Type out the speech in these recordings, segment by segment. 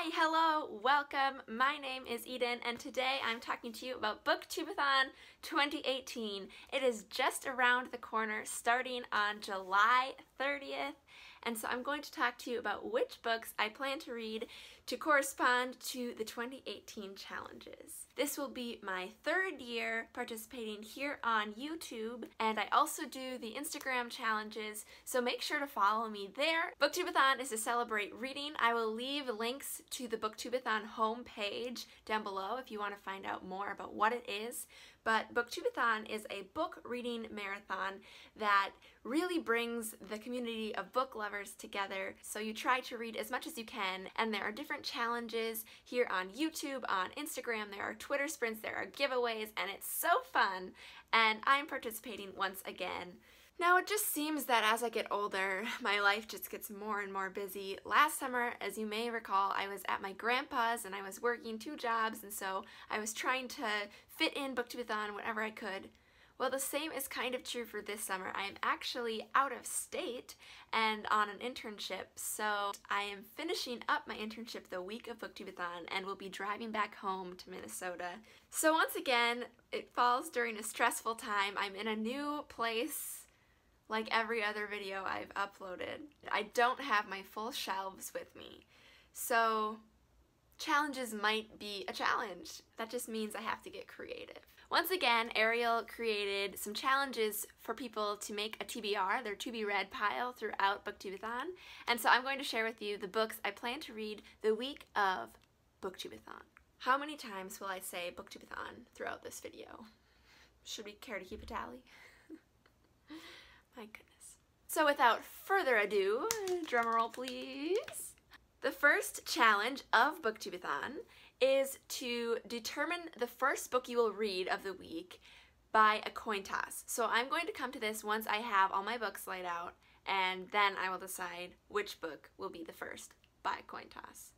Hi, hello, welcome. My name is Eden and today I'm talking to you about Booktubeathon 2018. It is just around the corner starting on July 30th, and so I'm going to talk to you about which books I plan to read to correspond to the 2018 challenges. This will be my third year participating here on YouTube, and I also do the Instagram challenges, so make sure to follow me there. Booktubeathon is to celebrate reading. I will leave links to the Booktubeathon homepage down below if you want to find out more about what it is. But Booktubeathon is a book reading marathon that really brings the community of book lovers together. So you try to read as much as you can, and there are different challenges here on YouTube, on Instagram, there are Twitter sprints, there are giveaways, and it's so fun. And I'm participating once again. Now it just seems that as I get older, my life just gets more and more busy. Last summer, as you may recall, I was at my grandpa's and I was working 2 jobs, and so I was trying to fit in Booktubeathon whenever I could. Well, the same is kind of true for this summer. I am actually out of state and on an internship, so I am finishing up my internship the week of Booktubeathon and will be driving back home to Minnesota. So once again, it falls during a stressful time. I'm in a new place. Like every other video I've uploaded, I don't have my full shelves with me. So challenges might be a challenge. That just means I have to get creative. Once again, Ariel created some challenges for people to make a TBR, their to be read pile, throughout Booktubeathon. And so I'm going to share with you the books I plan to read the week of Booktubeathon. How many times will I say Booktubeathon throughout this video? Should we care to keep a tally? My goodness. So without further ado, drumroll please. The first challenge of Booktubeathon is to determine the first book you will read of the week by a coin toss. So I'm going to come to this once I have all my books laid out, and then I will decide which book will be the first by a coin toss.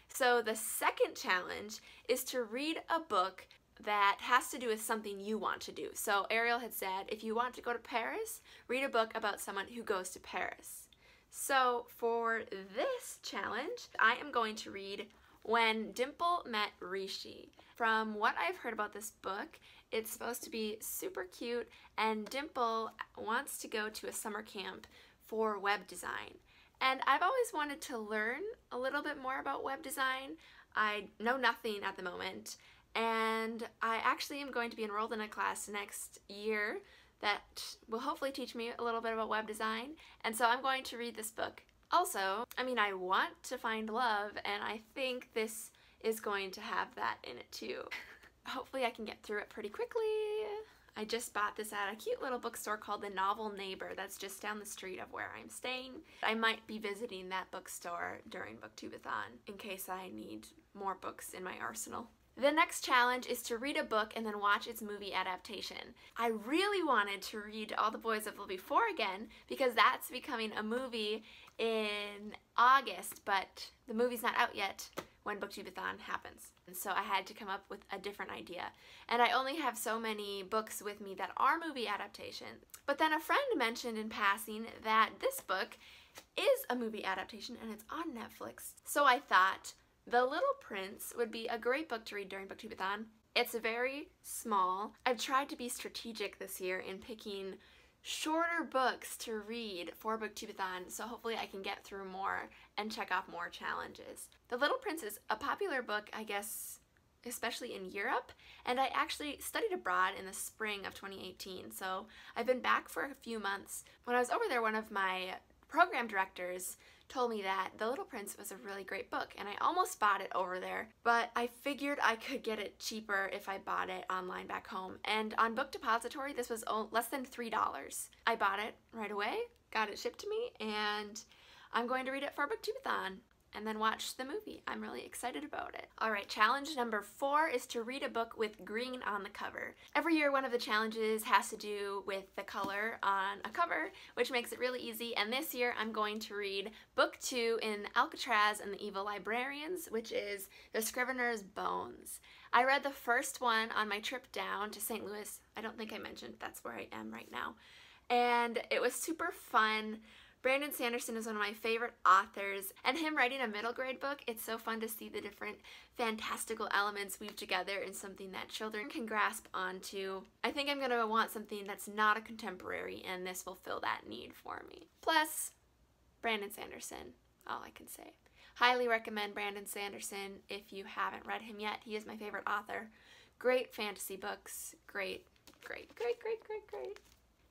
So the second challenge is to read a book that has to do with something you want to do. So Ariel had said, if you want to go to Paris, read a book about someone who goes to Paris. So for this challenge, I am going to read When Dimple Met Rishi. From what I've heard about this book, it's supposed to be super cute, and Dimple wants to go to a summer camp for web design. And I've always wanted to learn a little bit more about web design. I know nothing at the moment, and I actually am going to be enrolled in a class next year that will hopefully teach me a little bit about web design, and so I'm going to read this book. Also, I want to find love, and I think this is going to have that in it too. Hopefully I can get through it pretty quickly. I just bought this at a cute little bookstore called The Novel Neighbor that's just down the street of where I'm staying. I might be visiting that bookstore during Booktubeathon in case I need more books in my arsenal. The next challenge is to read a book and then watch its movie adaptation. I really wanted to read All the Boys I've Loved Before again because that's becoming a movie in August, but the movie's not out yet when Booktubeathon happens. And so I had to come up with a different idea. And I only have so many books with me that are movie adaptations. But then a friend mentioned in passing that this book is a movie adaptation and it's on Netflix. So I thought, The Little Prince would be a great book to read during Booktubeathon. It's very small. I've tried to be strategic this year in picking shorter books to read for Booktubeathon, so hopefully I can get through more and check off more challenges. The Little Prince is a popular book, I guess, especially in Europe, and I actually studied abroad in the spring of 2018, so I've been back for a few months. When I was over there, one of my program directors told me that The Little Prince was a really great book, and I almost bought it over there, but I figured I could get it cheaper if I bought it online back home. And on Book Depository, this was less than $3. I bought it right away, got it shipped to me, and I'm going to read it for Booktubeathon and then watch the movie. I'm really excited about it. Alright, challenge number 4 is to read a book with green on the cover. Every year one of the challenges has to do with the color on a cover, which makes it really easy, and this year I'm going to read Book 2 in Alcatraz and the Evil Librarians, which is The Scrivener's Bones. I read the first one on my trip down to St. Louis. I don't think I mentioned that's where I am right now. And it was super fun. Brandon Sanderson is one of my favorite authors, and him writing a middle grade book, it's so fun to see the different fantastical elements weaved together in something that children can grasp onto. I think I'm gonna want something that's not a contemporary, and this will fill that need for me. Plus, Brandon Sanderson, all I can say. Highly recommend Brandon Sanderson if you haven't read him yet. He is my favorite author. Great fantasy books. Great.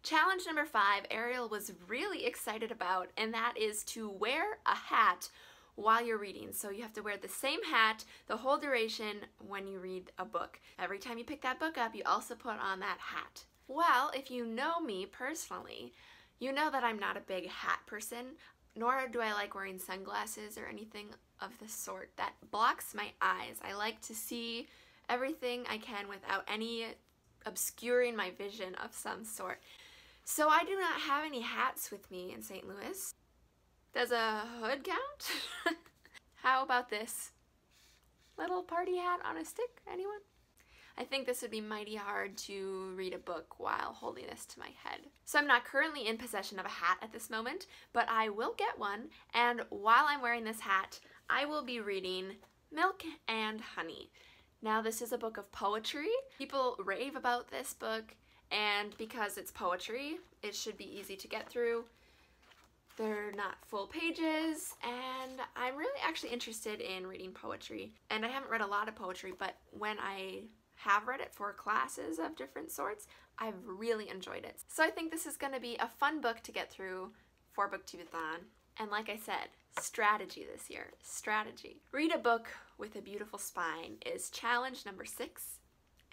Challenge number 5, Ariel was really excited about, and that is to wear a hat while you're reading. So you have to wear the same hat the whole duration when you read a book. Every time you pick that book up, you also put on that hat. Well, if you know me personally, you know that I'm not a big hat person, nor do I like wearing sunglasses or anything of the sort. That blocks my eyes. I like to see everything I can without any obscuring my vision of some sort. So I do not have any hats with me in St. Louis. Does a hood count? How about this? Little party hat on a stick, anyone? I think this would be mighty hard to read a book while holding this to my head. So I'm not currently in possession of a hat at this moment, but I will get one, and while I'm wearing this hat, I will be reading Milk and Honey. Now, this is a book of poetry. People rave about this book, and because it's poetry, it should be easy to get through. They're not full pages, and I'm really actually interested in reading poetry. And I haven't read a lot of poetry, but when I have read it for classes of different sorts, I've really enjoyed it. So I think this is going to be a fun book to get through for Booktubeathon. And like I said, strategy this year. Strategy. Read a book with a beautiful spine is challenge number 6.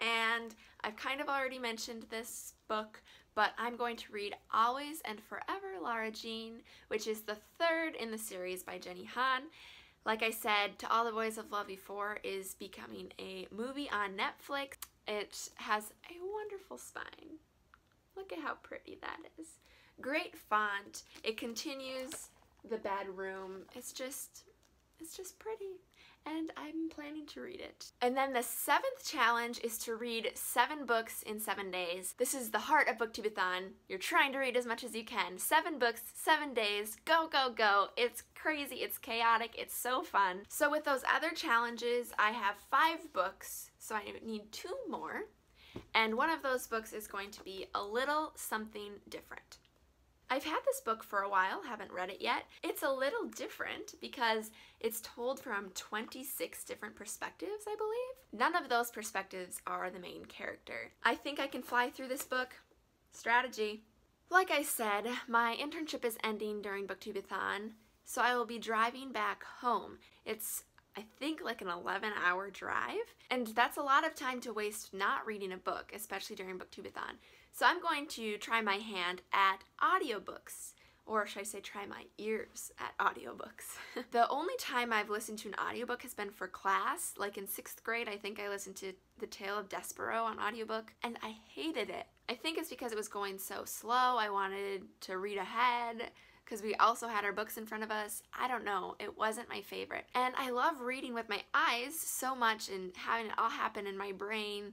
And I've kind of already mentioned this book, but I'm going to read Always and Forever Lara Jean, which is the 3rd in the series by Jenny Han. Like I said, To All the Boys I've Loved Before is becoming a movie on Netflix. It has a wonderful spine. Look at how pretty that is. Great font. It continues the bedroom. It's just pretty. And I'm planning to read it. And then the 7th challenge is to read 7 books in 7 days. This is the heart of Booktubeathon. You're trying to read as much as you can. 7 books, 7 days, go, go, go. It's crazy, it's chaotic, it's so fun. So with those other challenges, I have 5 books, so I need 2 more. And one of those books is going to be A Little Something Different. I've had this book for a while, haven't read it yet. It's a little different because it's told from 26 different perspectives, I believe. None of those perspectives are the main character. I think I can fly through this book. Strategy. Like I said, my internship is ending during Booktubeathon, so I will be driving back home. It's, I think, like an 11-hour drive, and that's a lot of time to waste not reading a book, especially during Booktubeathon. So I'm going to try my hand at audiobooks, or should I say try my ears at audiobooks. The only time I've listened to an audiobook has been for class, like in 6th grade. I think I listened to The Tale of Despero on audiobook, and I hated it. I think it's because it was going so slow. I wanted to read ahead, because we also had our books in front of us. I don't know, it wasn't my favorite. And I love reading with my eyes so much and having it all happen in my brain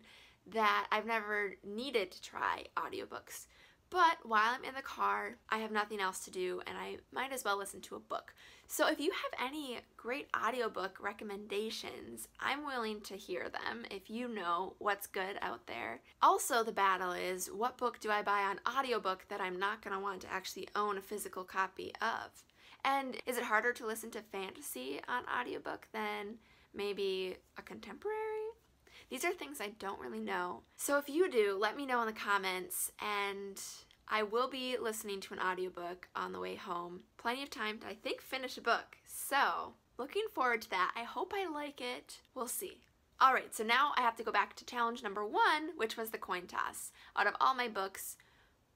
that I've never needed to try audiobooks. But while I'm in the car, I have nothing else to do, and I might as well listen to a book. So if you have any great audiobook recommendations, I'm willing to hear them if you know what's good out there. Also, the battle is, what book do I buy on audiobook that I'm not going to want to actually own a physical copy of? And is it harder to listen to fantasy on audiobook than maybe a contemporary? These are things I don't really know. So if you do, let me know in the comments, and I will be listening to an audiobook on the way home. Plenty of time to, I think, finish a book. So, looking forward to that. I hope I like it. We'll see. Alright, so now I have to go back to challenge number 1, which was the coin toss. Out of all my books,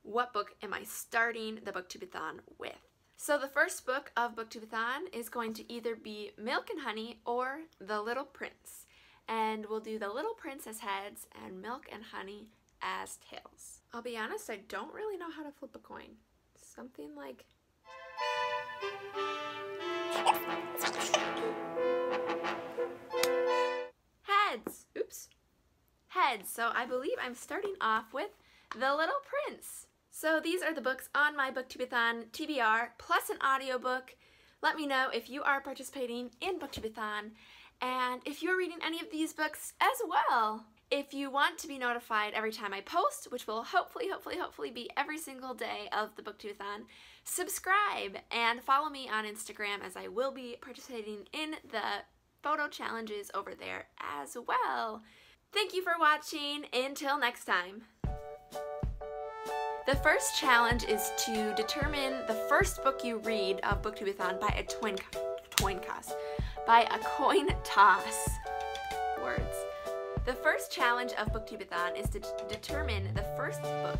what book am I starting the Booktubeathon with? So the first book of Booktubeathon is going to either be Milk and Honey or The Little Prince. And we'll do The Little Prince as heads and Milk and Honey as tails. I'll be honest, I don't really know how to flip a coin. Something like... heads! Oops. Heads. So I believe I'm starting off with The Little Prince. So these are the books on my Booktubeathon TBR plus an audiobook. Let me know if you are participating in Booktubeathon and if you're reading any of these books as well. If you want to be notified every time I post, which will hopefully be every single day of the Booktubeathon, subscribe and follow me on Instagram, as I will be participating in the photo challenges over there as well. Thank you for watching. Until next time. The first challenge is to determine the first book you read of Booktubeathon by a coin toss. Words. The first challenge of Booktubeathon is to determine the first book.